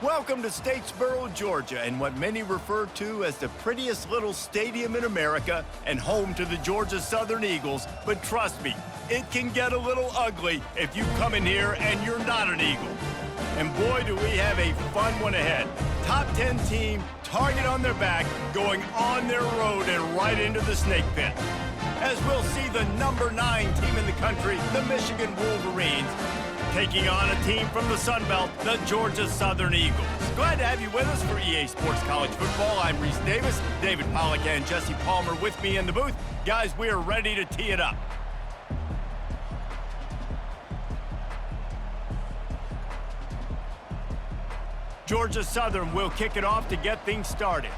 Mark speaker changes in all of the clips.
Speaker 1: Welcome to Statesboro, Georgia, and what many refer to as the prettiest little stadium in America and home to the Georgia Southern Eagles. But trust me, it can get a little ugly if you come in here and you're not an Eagle. And boy, do we have a fun one ahead. Top 10 team, target on their back, going on their road and right into the snake pit. As we'll see the number 9 team in the country, the Michigan Wolverines, taking on a team from the Sun Belt, the Georgia Southern Eagles. Glad to have you with us for EA Sports College Football. I'm Reese Davis, David Pollack and Jesse Palmer with me in the booth. Guys, we are ready to tee it up. Georgia Southern will kick it off to get things started.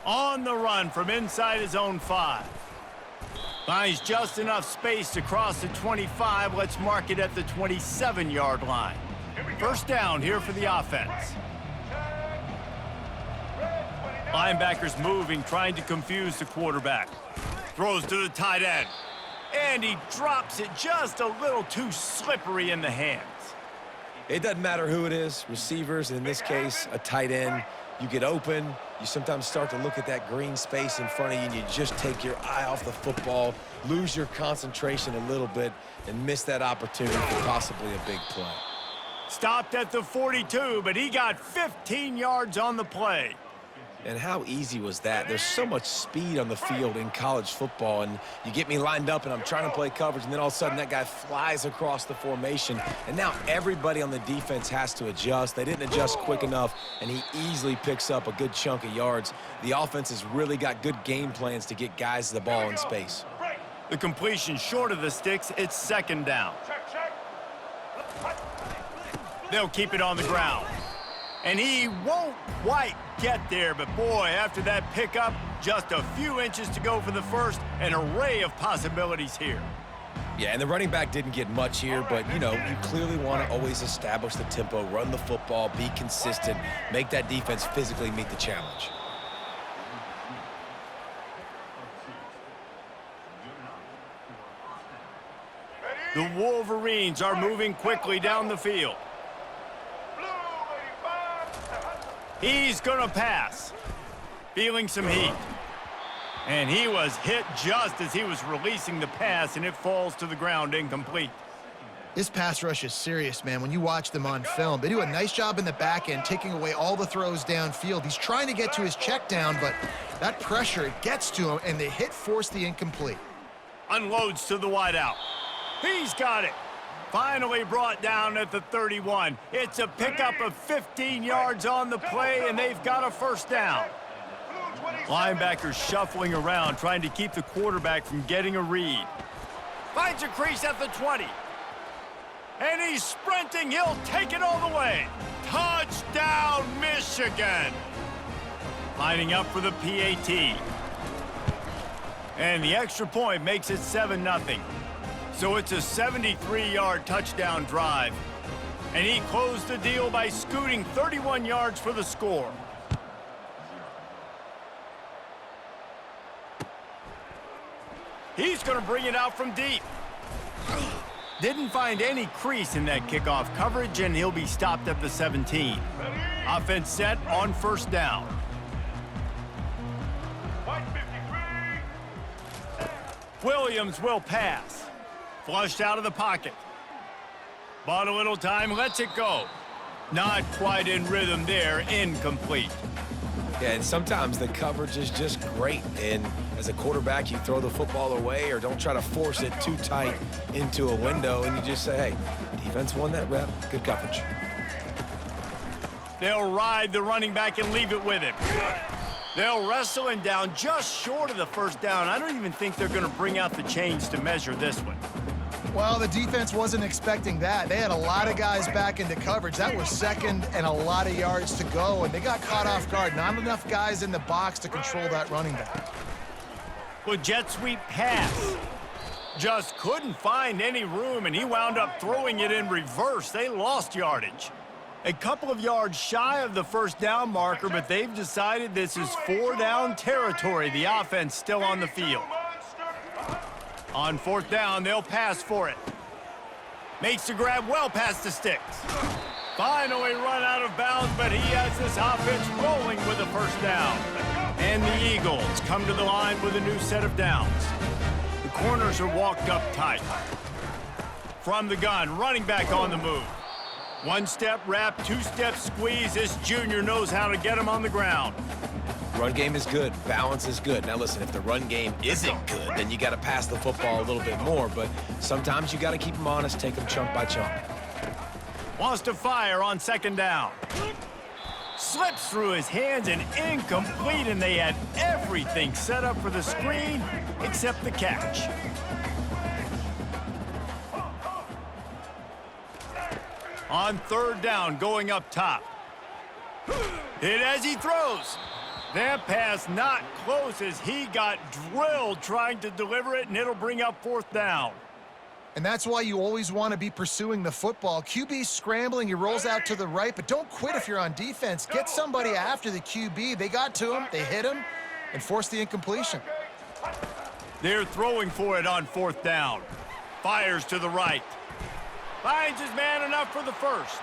Speaker 1: On the run from inside his own 5. Finds just enough space to cross the 25. Let's mark it at the 27-yard line. First down here for the offense. Linebackers moving, trying to confuse the quarterback. Throws to the tight end. And he drops it just a little too slippery in the hands.
Speaker 2: It doesn't matter who it is, receivers, in this case, a tight end. You get open, you sometimes start to look at that green space in front of you, and you just take your eye off the football, lose your concentration a little bit, and miss that opportunity for possibly a big play.
Speaker 1: Stopped at the 42, but he got 15 yards on the play.
Speaker 2: And how easy was that? There's so much speed on the field in college football, and you get me lined up, and I'm trying to play coverage, and then all of a sudden that guy flies across the formation, and now everybody on the defense has to adjust. They didn't adjust quick enough, and he easily picks up a good chunk of yards. The offense has really got good game plans to get guys the ball in space.
Speaker 1: The completion short of the sticks, it's second down. They'll keep it on the ground. And he won't quite get there, but boy, after that pickup, just a few inches to go for the first, an array of possibilities here.
Speaker 2: Yeah, and the running back didn't get much here, but, you know, you clearly want to always establish the tempo, run the football, be consistent, make that defense physically meet the challenge.
Speaker 1: The Wolverines are moving quickly down the field. He's going to pass. Feeling some heat. And he was hit just as he was releasing the pass, and it falls to the ground incomplete.
Speaker 3: This pass rush is serious, man. When you watch them on film, they do a nice job in the back end, taking away all the throws downfield. He's trying to get to his check down, but that pressure, it gets to him, and the hit forced the incomplete.
Speaker 1: Unloads to the wideout. He's got it. Finally brought down at the 31. It's a pickup of 15 yards on the play, and they've got a first down. Linebackers shuffling around, trying to keep the quarterback from getting a read. Finds a crease at the 20. And he's sprinting. He'll take it all the way. Touchdown, Michigan. Lining up for the PAT. And the extra point makes it 7-0. So it's a 73-yard touchdown drive. And he closed the deal by scooting 31 yards for the score. He's going to bring it out from deep. Didn't find any crease in that kickoff coverage, and he'll be stopped at the 17. Offense set on first down. Williams will pass. Flushed out of the pocket. Bought a little time, lets it go. Not quite in rhythm there, incomplete.
Speaker 2: Yeah, and sometimes the coverage is just great. And as a quarterback, you throw the football away or don't try to force it too tight into a window, and you just say, hey, defense won that rep, good coverage.
Speaker 1: They'll ride the running back and leave it with him. They'll wrestle him down just short of the first down. I don't even think they're going to bring out the chains to measure this one.
Speaker 3: Well, the defense wasn't expecting that. They had a lot of guys back into coverage. That was second and a lot of yards to go, and they got caught off guard. Not enough guys in the box to control that running back.
Speaker 1: Well, jet sweep pass. Just couldn't find any room, and he wound up throwing it in reverse. They lost yardage. A couple of yards shy of the first down marker, but they've decided this is 4-down territory. The offense still on the field. On fourth down, they'll pass for it. Makes the grab well past the sticks. Finally run out of bounds, but he has this offense rolling with a first down. And the Eagles come to the line with a new set of downs. The corners are walked up tight. From the gun, running back on the move. One-step wrap, two-step squeeze. This junior knows how to get him on the ground.
Speaker 2: Run game is good. Balance is good. Now, listen, if the run game isn't good, then you got to pass the football a little bit more. But sometimes you got to keep them honest, take them chunk by chunk.
Speaker 1: Wants to fire on second down. Slips through his hands and incomplete, and they had everything set up for the screen except the catch. On third down, going up top. Hit as he throws. That pass not close as he got drilled trying to deliver it, and it'll bring up fourth down.
Speaker 3: And that's why you always want to be pursuing the football. QB's scrambling, he rolls out to the right, but don't quit if you're on defense. Get somebody after the QB. They got to him, they hit him, and forced the incompletion.
Speaker 1: They're throwing for it on fourth down. Fires to the right. Finds his man enough for the first.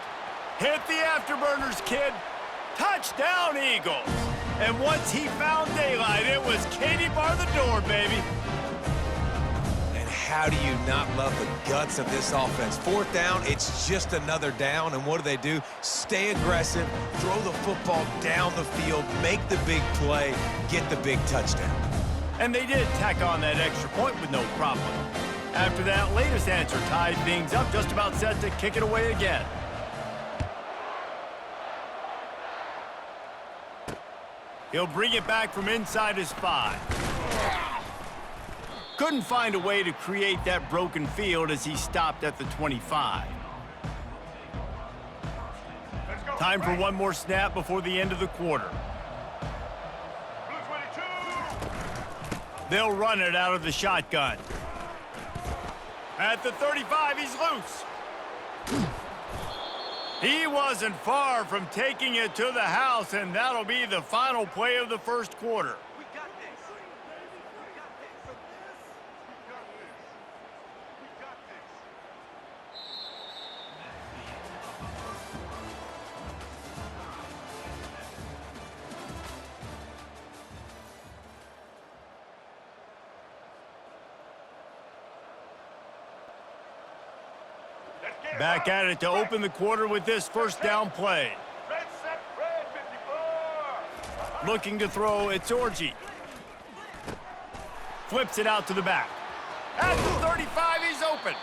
Speaker 1: Hit the afterburners, kid. Touchdown, Eagles. And once he found daylight, it was Katie bar the door, baby.
Speaker 2: How do you not love the guts of this offense? Fourth down, it's just another down, and what do? Stay aggressive, throw the football down the field, make the big play, get the big touchdown.
Speaker 1: And they did tack on that extra point with no problem. After that latest answer tied things up, just about set to kick it away again. He'll bring it back from inside his 5. Couldn't find a way to create that broken field as he stopped at the 25. Time for one more snap before the end of the quarter. They'll run it out of the shotgun. At the 35, he's loose. He wasn't far from taking it to the house, and that'll be the final play of the first quarter. Back at it to open the quarter with this first down play. Looking to throw, it's Orji. Flips it out to the back. At the 35, he's open.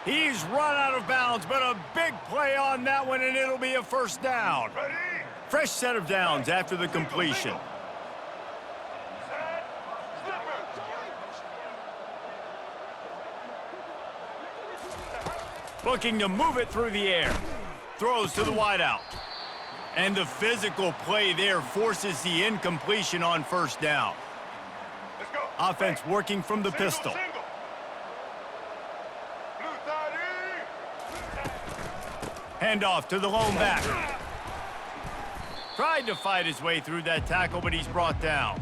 Speaker 1: He's run out of bounds, but a big play on that one, and it'll be a first down. Fresh set of downs after the completion. Looking to move it through the air. Throws to the wideout. And the physical play there forces the incompletion on first down. Offense working from the pistol. Handoff to the lone back. Tried to fight his way through that tackle, but he's brought down.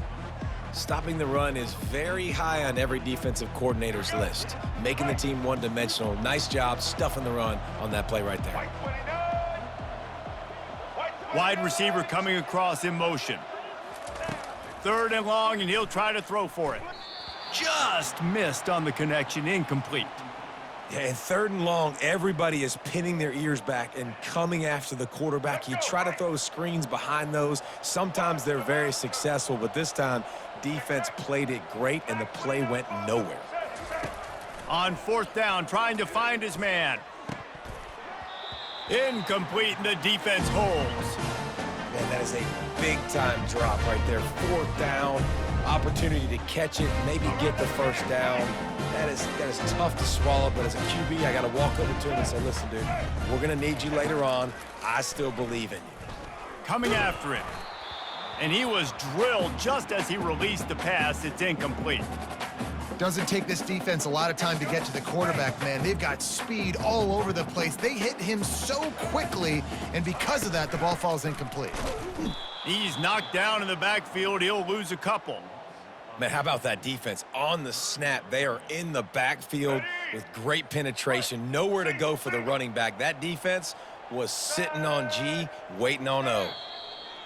Speaker 2: Stopping the run is very high on every defensive coordinator's list. Making the team one-dimensional. Nice job stuffing the run on that play right there.
Speaker 1: Wide receiver coming across in motion. Third and long, and he'll try to throw for it. Just missed on the connection, incomplete.
Speaker 2: Yeah, and third and long, everybody is pinning their ears back and coming after the quarterback. You try to throw screens behind those. Sometimes they're very successful, but this time, defense played it great, and the play went nowhere.
Speaker 1: On fourth down, trying to find his man. Incomplete, and the defense holds.
Speaker 2: Man, that is a big-time drop right there. Fourth down, opportunity to catch it, maybe get the first down. That is tough to swallow, but as a QB, I got to walk over to him and say, listen, dude, we're going to need you later on. I still believe in you.
Speaker 1: Coming after him. And he was drilled just as he released the pass. It's incomplete.
Speaker 3: Doesn't take this defense a lot of time to get to the quarterback, man. They've got speed all over the place. They hit him so quickly, and because of that, the ball falls incomplete.
Speaker 1: He's knocked down in the backfield. He'll lose a couple.
Speaker 2: Man, how about that defense? On the snap, they are in the backfield. with great penetration, nowhere to go for the running back. That defense was sitting on G, waiting on O.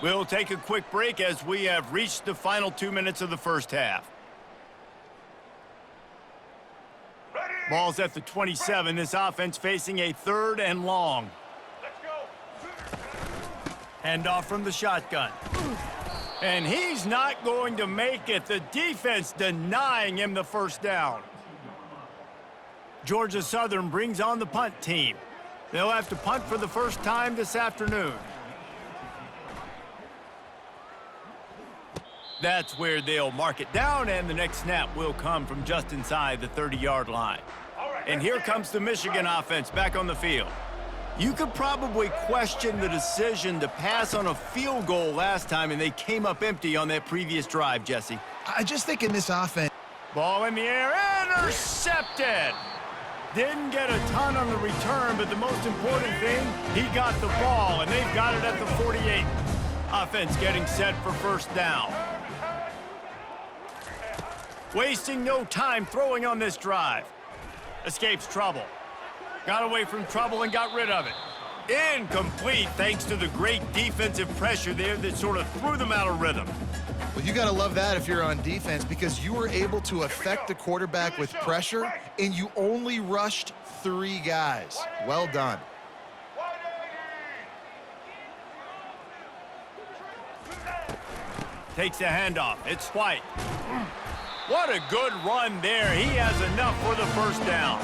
Speaker 1: We'll take a quick break as we have reached the final 2 minutes of the first half. Ball's at the 27. This offense facing a 3rd and long. Handoff from the shotgun. And he's not going to make it. The defense denying him the first down. Georgia Southern brings on the punt team. They'll have to punt for the first time this afternoon. That's where they'll mark it down, and the next snap will come from just inside the 30-yard line. And here comes the Michigan offense back on the field. You could probably question the decision to pass on a field goal last time, and they came up empty on that previous drive, Jesse.
Speaker 3: I just think in this offense.
Speaker 1: Ball in the air, intercepted! Didn't get a ton on the return, but the most important thing, he got the ball, and they've got it at the 48. Offense getting set for first down. Wasting no time throwing on this drive. Escapes trouble. Got away from trouble and got rid of it. Incomplete thanks to the great defensive pressure there that sort of threw them out of rhythm.
Speaker 3: Well, you got to love that if you're on defense because you were able to affect the quarterback with pressure, and you only rushed 3 guys. Well done.
Speaker 1: Takes the handoff. It's White. What a good run there. He has enough for the first down.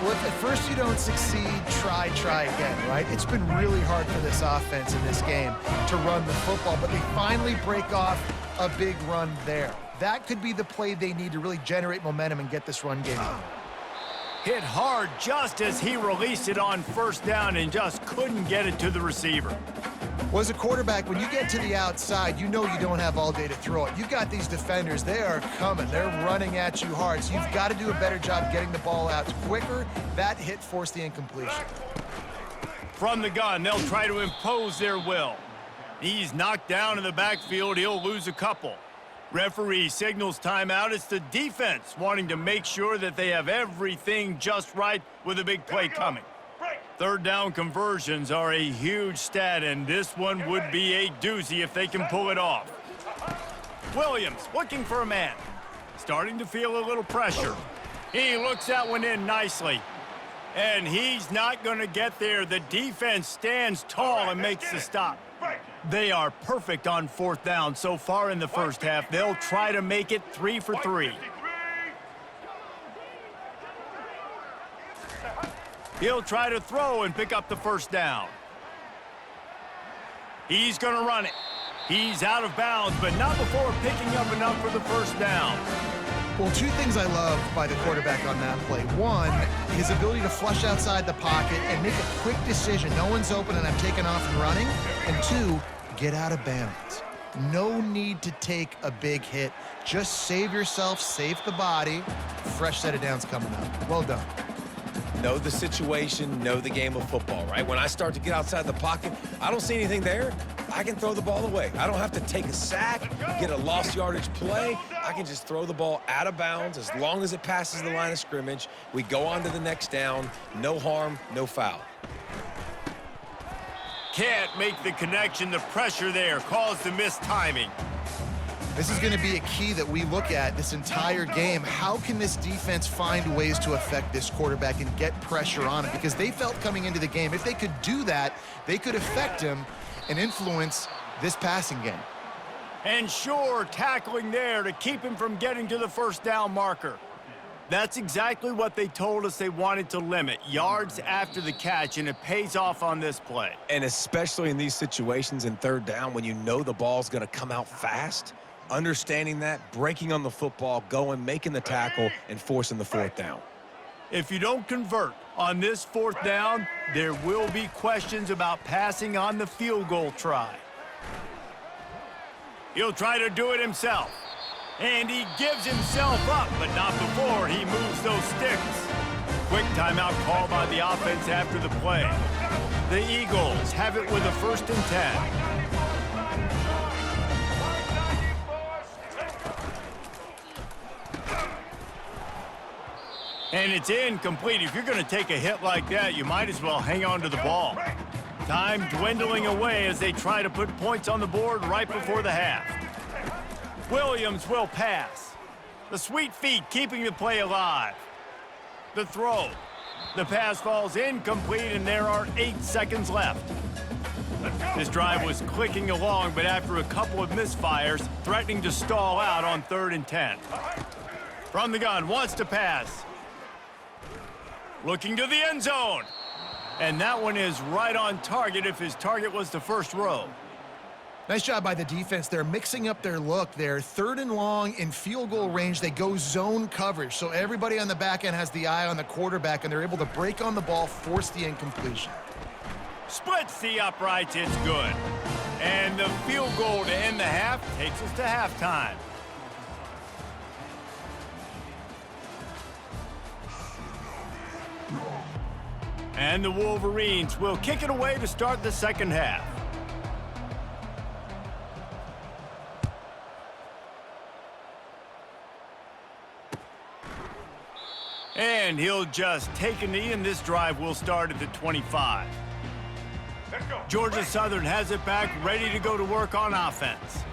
Speaker 3: Well, if at first you don't succeed, try again, right? It's been really hard for this offense in this game to run the football, but they finally break off a big run there. That could be the play they need to really generate momentum and get this run game on.
Speaker 1: Hit hard just as he released it on first down and just couldn't get it to the receiver.
Speaker 3: Well, as a quarterback, when you get to the outside, you know you don't have all day to throw it. You've got these defenders. They are coming. They're running at you hard, so you've got to do a better job getting the ball out quicker. That hit forced the incompletion.
Speaker 1: From the gun, they'll try to impose their will. He's knocked down in the backfield. He'll lose a couple. Referee signals timeout. It's the defense wanting to make sure that they have everything just right with a big play coming. 3rd down conversions are a huge stat, and this one would be a doozy if they can pull it off. Williams looking for a man. Starting to feel a little pressure. He looks that one in nicely. And he's not going to get there. The defense stands tall and makes the stop. They are perfect on 4th down so far in the first half. They'll try to make it 3 for 3. He'll try to throw and pick up the first down. He's going to run it. He's out of bounds, but not before picking up enough for the first down.
Speaker 3: Well, 2 things I love by the quarterback on that play. 1, his ability to flush outside the pocket and make a quick decision. No one's open and I'm taking off and running. And 2, get out of bounds. No need to take a big hit. Just save yourself, save the body. Fresh set of downs coming up. Well done.
Speaker 2: Know the situation, know the game of football, right? When I start to get outside the pocket, I don't see anything there. I can throw the ball away. I don't have to take a sack, get a lost yardage play. I can just throw the ball out of bounds as long as it passes the line of scrimmage. We go on to the next down. No harm, no foul.
Speaker 1: Can't make the connection. The pressure there caused the missed timing.
Speaker 3: This is going to be a key that we look at this entire game. How can this defense find ways to affect this quarterback and get pressure on him? Because they felt coming into the game, if they could do that, they could affect him and influence this passing game.
Speaker 1: And sure, tackling there to keep him from getting to the first down marker. That's exactly what they told us they wanted to limit, yards after the catch, and it pays off on this play.
Speaker 2: And especially in these situations in 3rd down when you know the ball's going to come out fast, understanding that, breaking on the football, going, making the tackle, and forcing the 4th down.
Speaker 1: If you don't convert on this 4th down, there will be questions about passing on the field goal try. He'll try to do it himself. And he gives himself up, but not before he moves those sticks. Quick timeout call by the offense after the play. The Eagles have it with a 1st and 10. And it's incomplete. If you're going to take a hit like that, you might as well hang on to the ball. Time dwindling away as they try to put points on the board right before the half. Williams will pass. The sweet feet keeping the play alive. The throw. The pass falls incomplete, and there are 8 seconds left. This drive was clicking along, but after a couple of misfires, threatening to stall out on 3rd and 10. From the gun, wants to pass. Looking to the end zone. And that one is right on target if his target was the first row.
Speaker 3: Nice job by the defense. They're mixing up their look. They're 3rd and long in field goal range. They go zone coverage. So everybody on the back end has the eye on the quarterback, and they're able to break on the ball, force the incompletion.
Speaker 1: Splits the uprights, it's good. And the field goal to end the half takes us to halftime. And the Wolverines will kick it away to start the second half. And he'll just take a knee, and this drive will start at the 25. Georgia Southern has it back, ready to go to work on offense.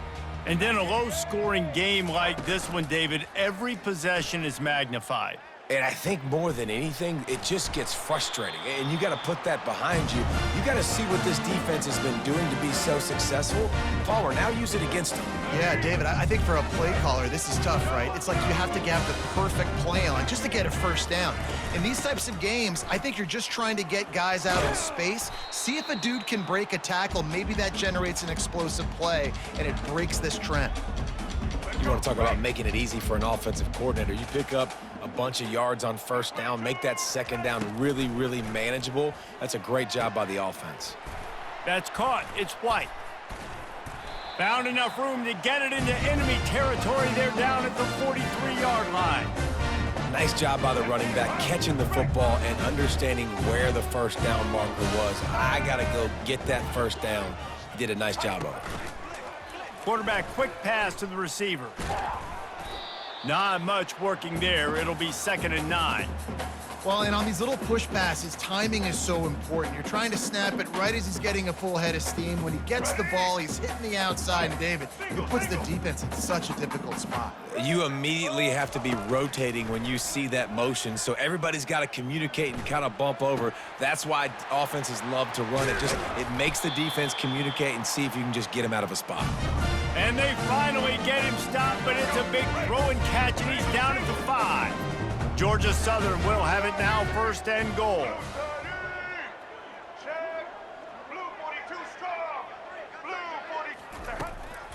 Speaker 1: And then a low-scoring game like this one, David, every possession is magnified.
Speaker 2: And I think more than anything, it just gets frustrating. And you got to put that behind you. You got to see what this defense has been doing to be so successful. Palmer, now use it against them.
Speaker 3: Yeah, David, I think for a play caller, this is tough, right? It's like you have to have the perfect play on just to get a first down. In these types of games, I think you're just trying to get guys out in space, see if a dude can break a tackle. Maybe that generates an explosive play, and it breaks this trend.
Speaker 2: You want to talk about making it easy for an offensive coordinator. You pick up a bunch of yards on first down, make that second down really, really manageable. That's a great job by the offense.
Speaker 1: That's caught. It's White. Found enough room to get it into enemy territory. They're down at the 43-yard line.
Speaker 2: Nice job by the running back, catching the football and understanding where the first down marker was. I got to go get that first down. He did a nice job of it.
Speaker 1: Quarterback quick pass to the receiver. Not much working there. It'll be 2nd and 9.
Speaker 3: Well, and on these little push passes, timing is so important. You're trying to snap it right as he's getting a full head of steam. When he gets the ball, he's hitting the outside, and David, it puts the defense in such a difficult spot.
Speaker 2: You immediately have to be rotating when you see that motion, so everybody's got to communicate and kind of bump over. That's why offenses love to run it. It makes the defense communicate and see if you can just get him out of a spot.
Speaker 1: And they finally get him stopped, but it's a big throw and catch, and he's down at the 5. Georgia Southern will have it now, 1st and goal.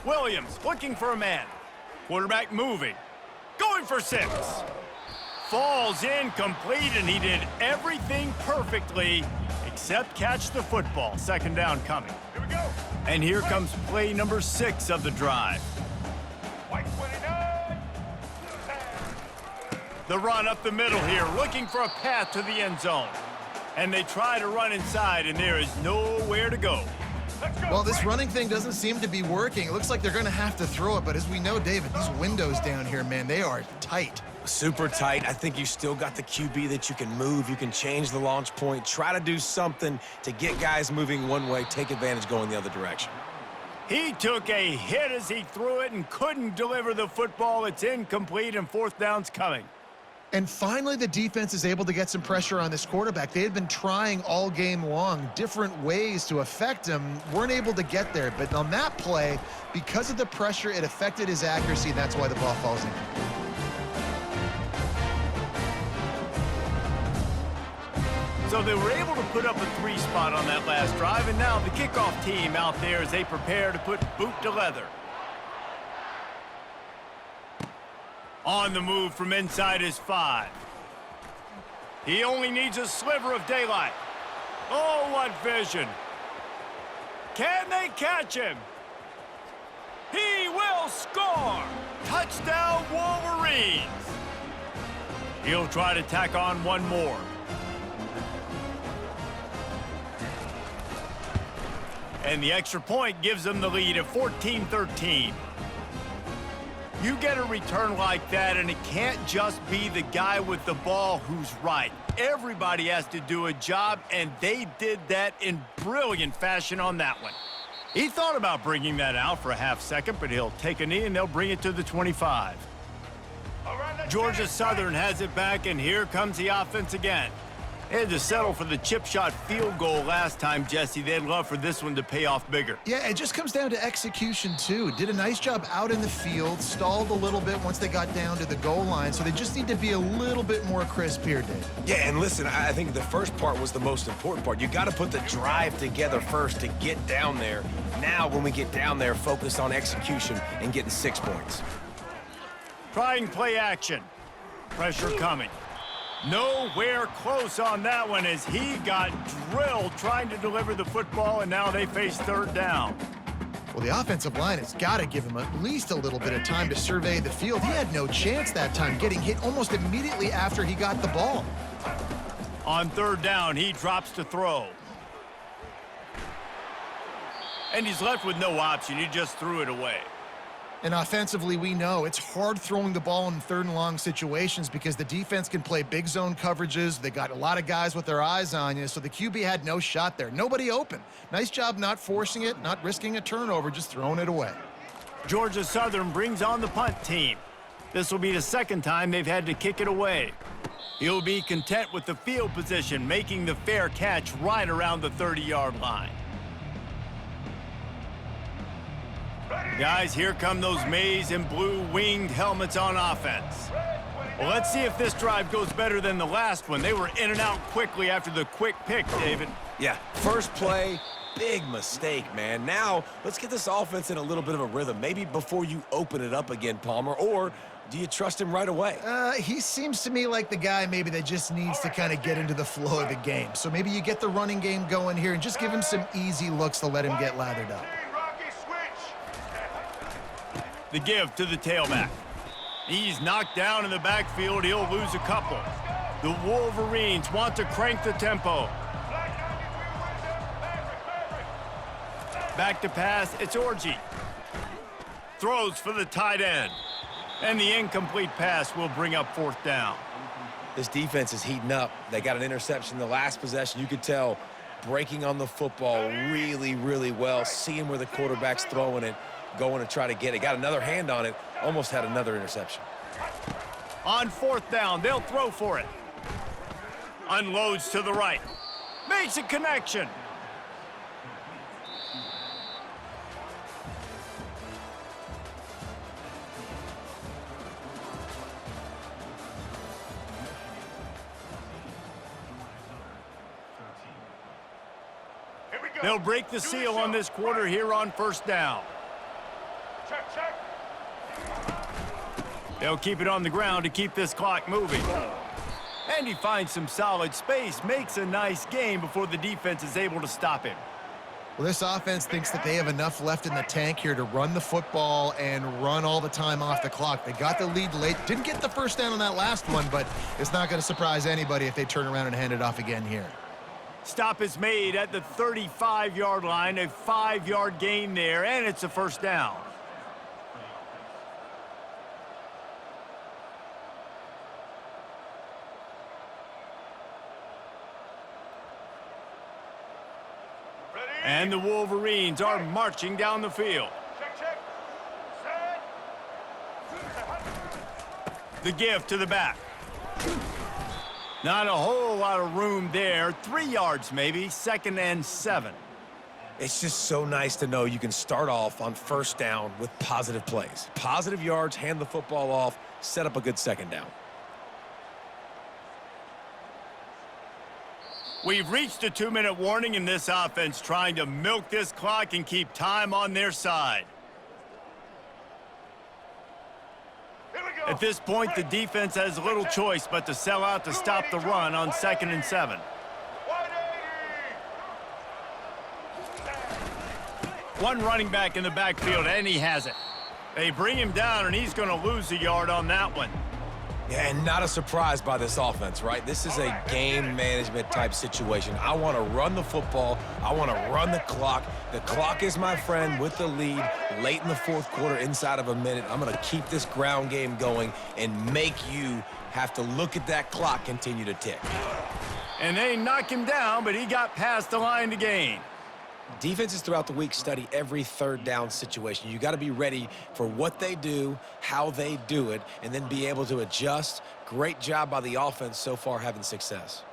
Speaker 1: Williams looking for a man. Quarterback moving. Going for 6. Falls incomplete, and he did everything perfectly except catch the football. 2nd down coming. Here we go. And here comes play number 6 of the drive. The run up the middle here, looking for a path to the end zone. And they try to run inside, and there is nowhere to go.
Speaker 3: Well, this running thing doesn't seem to be working. It looks like they're going to have to throw it, but as we know, David, these windows down here, man, they are tight.
Speaker 2: Super tight. I think you still got the QB that you can move. You can change the launch point. Try to do something to get guys moving one way, take advantage going the other direction.
Speaker 1: He took a hit as he threw it and couldn't deliver the football. It's incomplete, and 4th down's coming.
Speaker 3: And finally, the defense is able to get some pressure on this quarterback. They had been trying all game long, different ways to affect him, weren't able to get there. But on that play, because of the pressure, it affected his accuracy, and that's why the ball falls in.
Speaker 1: So they were able to put up a 3 spot on that last drive, and now the kickoff team out there as they prepare to put boot to leather. On the move from inside his 5. He only needs a sliver of daylight. Oh, what vision. Can they catch him? He will score! Touchdown, Wolverines! He'll try to tack on one more. And the extra point gives them the lead at 14-13. You get a return like that, and it can't just be the guy with the ball who's right. Everybody has to do a job, and they did that in brilliant fashion on that one. He thought about bringing that out for a half second, but he'll take a knee, and they'll bring it to the 25. Georgia Southern has it back, and here comes the offense again. They had to settle for the chip shot field goal last time, Jesse. They'd love for this one to pay off bigger.
Speaker 3: Yeah, it just comes down to execution, too. Did a nice job out in the field, stalled a little bit once they got down to the goal line, so they just need to be a little bit more crisp here, Dave.
Speaker 2: Yeah, and listen, I think the first part was the most important part. You got to put the drive together first to get down there. Now, when we get down there, focus on execution and getting 6 points.
Speaker 1: Trying play action. Pressure coming. Nowhere close on that one as he got drilled trying to deliver the football, and now they face third down.
Speaker 3: Well, the offensive line has got to give him at least a little bit of time to survey the field. He had no chance that time, getting hit almost immediately after he got the ball.
Speaker 1: On third down, he drops to throw. And he's left with no option. He just threw it away.
Speaker 3: And offensively, we know it's hard throwing the ball in third and long situations because the defense can play big zone coverages. They got a lot of guys with their eyes on you, so the QB had no shot there. Nobody open. Nice job not forcing it, not risking a turnover, just throwing it away.
Speaker 1: Georgia Southern brings on the punt team. This will be the second time they've had to kick it away. He'll be content with the field position, making the fair catch right around the 30-yard line. Guys, here come those maize and blue winged helmets on offense. Well, let's see if this drive goes better than the last one. They were in and out quickly after the quick pick, David.
Speaker 2: Yeah, first play, big mistake, man. Now, let's get this offense in a little bit of a rhythm. Maybe before you open it up again, Palmer, or do you trust him right away?
Speaker 3: He seems to me like the guy maybe that just needs to kind of get into the flow of the game. So maybe you get the running game going here and just give him some easy looks to let him get lathered up.
Speaker 1: The give to the tailback. He's knocked down in the backfield. He'll lose a couple. The Wolverines want to crank the tempo. Back to pass. It's Orji. Throws for the tight end. And the incomplete pass will bring up fourth down.
Speaker 2: This defense is heating up. They got an interception the last possession. You could tell breaking on the football really, really well, seeing where the quarterback's throwing it, going to try to get it. Got another hand on it, almost had another interception.
Speaker 1: On fourth down, they'll throw for it. Unloads to the right. Makes a connection. They'll break the seal on this quarter here on first down. They'll keep it on the ground to keep this clock moving. And he finds some solid space, makes a nice game before the defense is able to stop him.
Speaker 3: Well, this offense thinks that they have enough left in the tank here to run the football and run all the time off the clock. They got the lead late. Didn't get the first down on that last one, but it's not going to surprise anybody if they turn around and hand it off again here.
Speaker 1: Stop is made at the 35-yard line, a 5-yard gain there, and it's a first down. And the Wolverines are marching down the field. The give to the back. Not a whole lot of room there. 3 yards maybe, 2nd and 7.
Speaker 2: It's just so nice to know you can start off on first down with positive plays. Positive yards, hand the football off, set up a good second down.
Speaker 1: We've reached a 2-minute warning in this offense, trying to milk this clock and keep time on their side. At this point, the defense has little choice but to sell out to stop the run on 2nd and 7. One running back in the backfield, and he has it. They bring him down, and he's going to lose a yard on that one.
Speaker 2: Yeah, and not a surprise by this offense, right? This is a game management type situation. I want to run the football. I want to run the clock. The clock is my friend with the lead late in the fourth quarter, inside of a minute. I'm going to keep this ground game going and make you have to look at that clock continue to tick.
Speaker 1: And they knock him down, but he got past the line to gain.
Speaker 2: Defenses throughout the week study every third down situation. You got to be ready for what they do, how they do it, and then be able to adjust. Great job by the offense so far having success.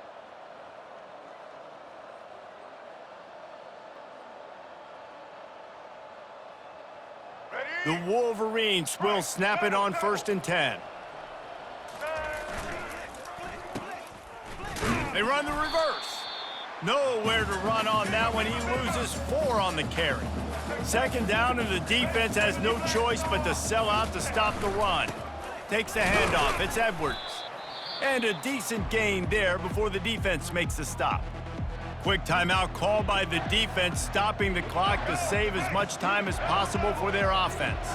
Speaker 1: The Wolverines will snap it on 1st and 10. They run the reverse. Nowhere to run on that one. He loses 4 on the carry. 2nd down, and the defense has no choice but to sell out to stop the run. Takes the handoff. It's Edwards. And a decent gain there before the defense makes the stop. Quick timeout call by the defense, stopping the clock to save as much time as possible for their offense.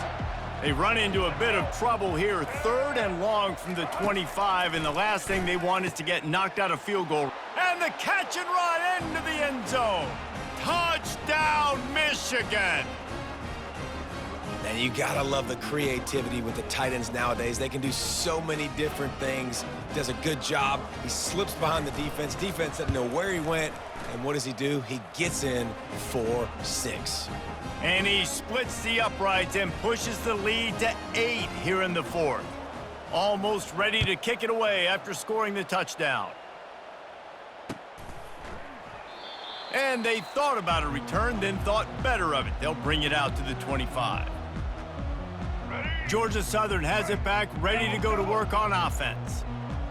Speaker 1: They run into a bit of trouble here, 3rd and long from the 25, and the last thing they want is to get knocked out of field goal. And the catch and run into the end zone. Touchdown, Michigan!
Speaker 2: And you gotta love the creativity with the tight ends nowadays. They can do so many different things. Does a good job. He slips behind the defense. Defense doesn't know where he went. And what does he do? He gets in for 6.
Speaker 1: And he splits the uprights and pushes the lead to 8 here in the 4th. Almost ready to kick it away after scoring the touchdown. And they thought about a return, then thought better of it. They'll bring it out to the 25. Georgia Southern has it back, ready to go to work on offense.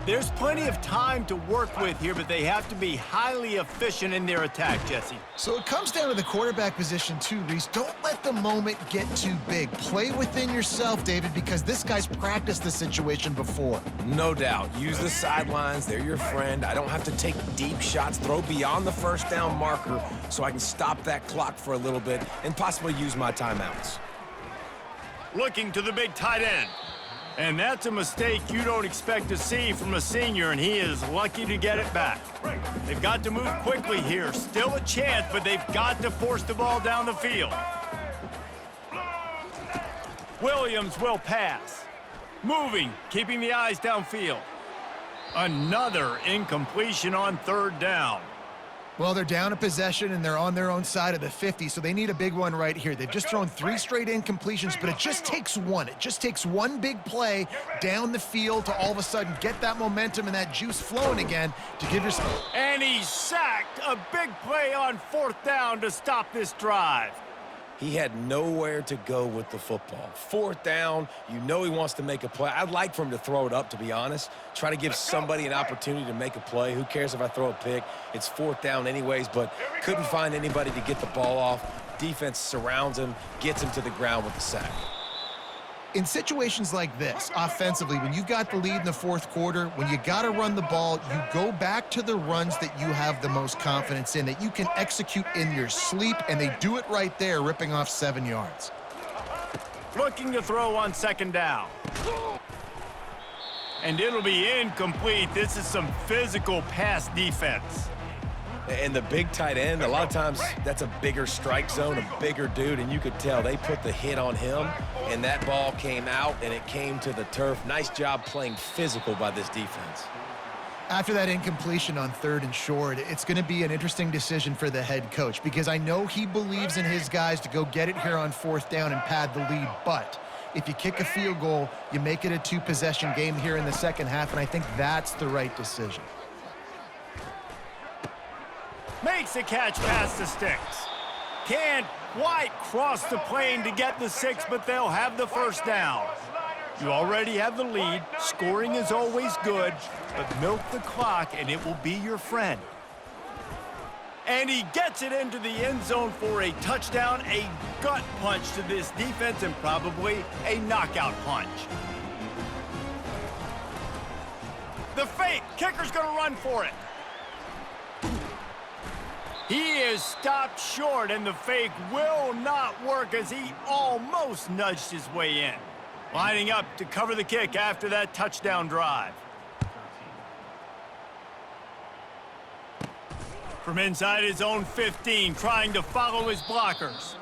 Speaker 1: There's plenty of time to work with here, but they have to be highly efficient in their attack, Jesse.
Speaker 3: So it comes down to the quarterback position too, Reese. Don't let the moment get too big. Play within yourself, David, because this guy's practiced this situation before.
Speaker 2: No doubt. Use the sidelines. They're your friend. I don't have to take deep shots. Throw beyond the 1st down marker so I can stop that clock for a little bit and possibly use my timeouts.
Speaker 1: Looking to the big tight end. And that's a mistake you don't expect to see from a senior, and he is lucky to get it back. They've got to move quickly here. Still a chance, but they've got to force the ball down the field. Williams will pass. Moving, keeping the eyes downfield. Another incompletion on 3rd down.
Speaker 3: Well, they're down a possession, and they're on their own side of the 50, so they need a big one right here. They've just thrown 3 straight incompletions, but it just takes one. It just takes one big play down the field to all of a sudden get that momentum and that juice flowing again to give yourself...
Speaker 1: And he's sacked. A big play on 4th down to stop this drive.
Speaker 2: He had nowhere to go with the football. 4th down, you know he wants to make a play. I'd like for him to throw it up, to be honest. Try to give somebody an opportunity to make a play. Who cares if I throw a pick? It's 4th down anyways, but couldn't find anybody to get the ball off. Defense surrounds him, gets him to the ground with the sack.
Speaker 3: In situations like this, offensively, when you've got the lead in the 4th quarter, when you got to run the ball, you go back to the runs that you have the most confidence in, that you can execute in your sleep, and they do it right there, ripping off 7 yards.
Speaker 1: Looking to throw on 2nd down. And it'll be incomplete. This is some physical pass defense.
Speaker 2: And the big tight end, a lot of times that's a bigger strike zone, a bigger dude, and you could tell they put the hit on him, and that ball came out, and it came to the turf. Nice job playing physical by this defense.
Speaker 3: After that incompletion on 3rd and short, it's going to be an interesting decision for the head coach, because I know he believes in his guys to go get it here on 4th down and pad the lead, but if you kick a field goal, you make it a 2-possession game here in the 2nd half, and I think that's the right decision.
Speaker 1: Makes a catch past the sticks. Can't quite cross the plane to get the 6, but they'll have the 1st down. You already have the lead. Scoring is always good, but milk the clock and it will be your friend. And he gets it into the end zone for a touchdown, a gut punch to this defense, and probably a knockout punch. The fake. Kicker's going to run for it. He is stopped short, and the fake will not work as he almost nudged his way in. Lining up to cover the kick after that touchdown drive. From inside his own 15, trying to follow his blockers.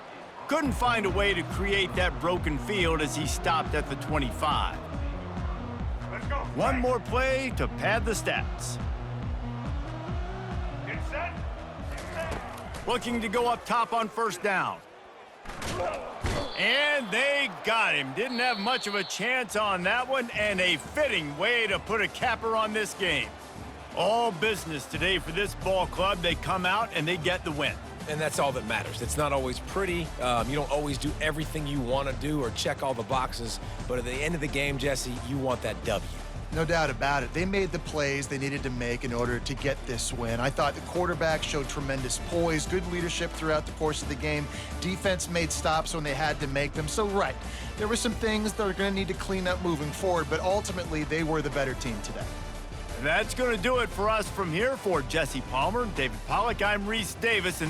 Speaker 1: Couldn't find a way to create that broken field as he stopped at the 25.
Speaker 4: Let's go.
Speaker 1: One more play to pad the stats.
Speaker 4: Get set.
Speaker 1: Looking to go up top on first down. And they got him. Didn't have much of a chance on that one, and a fitting way to put a capper on this game. All business today for this ball club. They come out and they get the win.
Speaker 2: And that's all that matters. It's not always pretty. You don't always do everything you want to do or check all the boxes. But at the end of the game, Jesse, you want that W.
Speaker 3: No doubt about it. They made the plays they needed to make in order to get this win. I thought the quarterback showed tremendous poise, good leadership throughout the course of the game. Defense made stops when they had to make them. So, right, there were some things that are going to need to clean up moving forward, but ultimately they were the better team today.
Speaker 1: That's going to do it for us from here. For Jesse Palmer, David Pollack, I'm Reese Davis. And